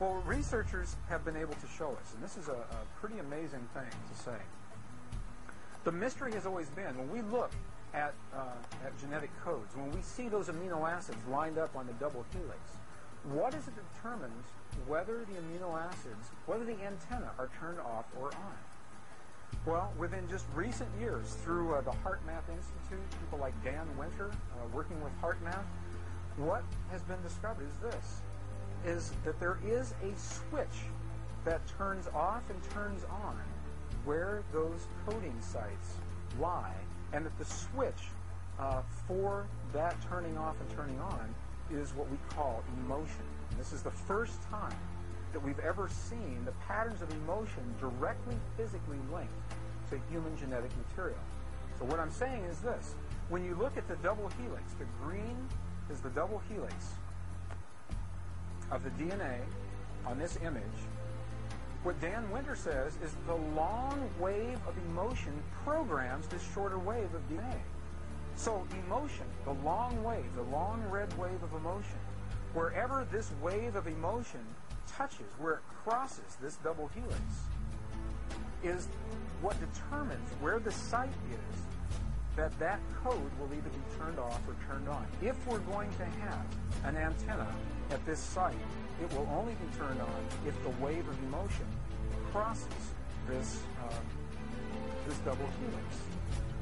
Well, researchers have been able to show us, and this is a pretty amazing thing to say. The mystery has always been, when we look at genetic codes, when we see those amino acids lined up on the double helix, what is it that determines whether the amino acids, whether the antennae are turned off or on? Well, within just recent years, through the HeartMath Institute, people like Dan Winter working with HeartMath, what has been discovered is this, is that there is a switch that turns off and turns on where those coding sites lie, and that the switch for that turning off and turning on is what we call emotion. This is the first time that we've ever seen the patterns of emotion directly physically linked to human genetic material. So what I'm saying is this. When you look at the double helix, the green is the double helix of the DNA on this image. What Dan Winter says is the long wave of emotion programs this shorter wave of DNA. So emotion, the long wave, the long red wave of emotion, wherever this wave of emotion touches, where it crosses this double helix, is what determines where the site is that code will either be turned off or turned on. If we're going to have an antenna at this site, it will only be turned on if the wave of emotion crosses this double helix.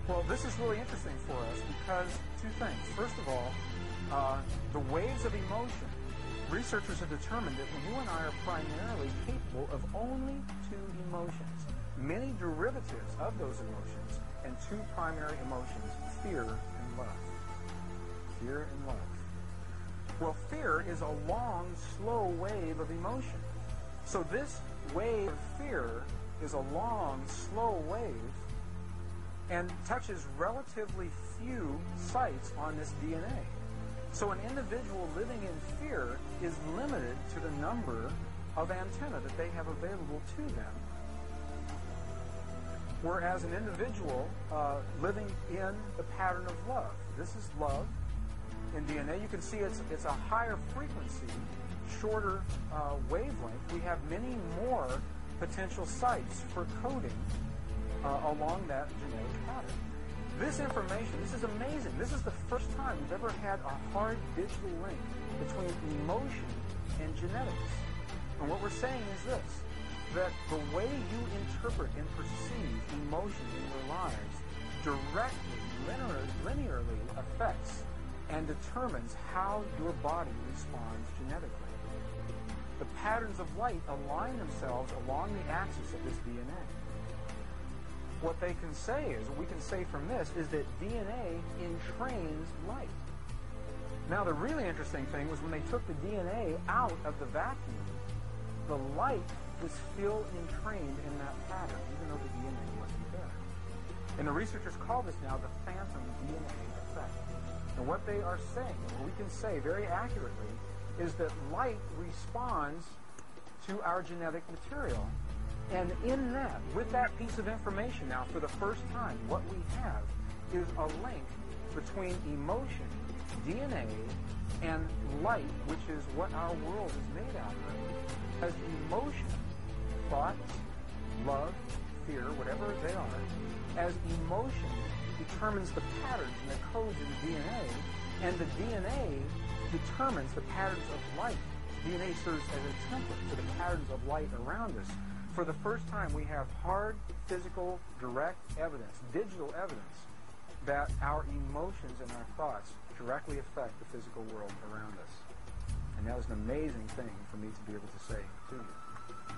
Well, this is really interesting for us because two things. First of all, the waves of emotion, researchers have determined that you and I are primarily capable of only two emotions. Many derivatives of those emotions, and two primary emotions, fear and love. Fear and love. Well, fear is a long, slow wave of emotion. So this wave of fear is a long, slow wave and touches relatively few sites on this DNA. So an individual living in fear is limited to the number of antennae that they have available to them. Whereas an individual living in the pattern of love, this is love in DNA. You can see it's a higher frequency, shorter wavelength. We have many more potential sites for coding along that genetic pattern. This information, this is amazing. This is the first time we've ever had a hard digital link between emotion and genetics. And what we're saying is this, that the way you interpret and perceive emotions in your lives directly, linearly affects and determines how your body responds genetically. The patterns of light align themselves along the axis of this DNA. What they can say is, what we can say from this, is that DNA entrains light. Now, the really interesting thing was when they took the DNA out of the vacuum, the light was still entrained in that pattern, even though the DNA wasn't there. And the researchers call this now the phantom DNA effect. And what they are saying, what we can say very accurately, is that light responds to our genetic material. And in that, with that piece of information now, for the first time, what we have is a link between emotion, DNA, and light, which is what our world is made out of. As emotion, thought, love, fear, whatever they are, as emotion determines the patterns and the codes in the DNA, and the DNA determines the patterns of light. DNA serves as a template for the patterns of light around us. For the first time, we have hard, physical, direct evidence, digital evidence, that our emotions and our thoughts directly affect the physical world around us. And that was an amazing thing for me to be able to say to you.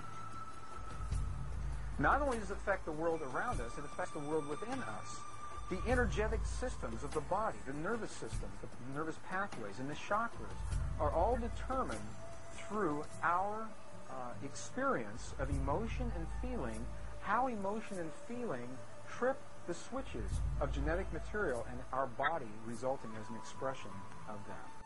Not only does it affect the world around us, it affects the world within us. The energetic systems of the body, the nervous systems, the nervous pathways, and the chakras are all determined through our experience of emotion and feeling, how emotion and feeling trip the switches of genetic material and our body resulting as an expression of that.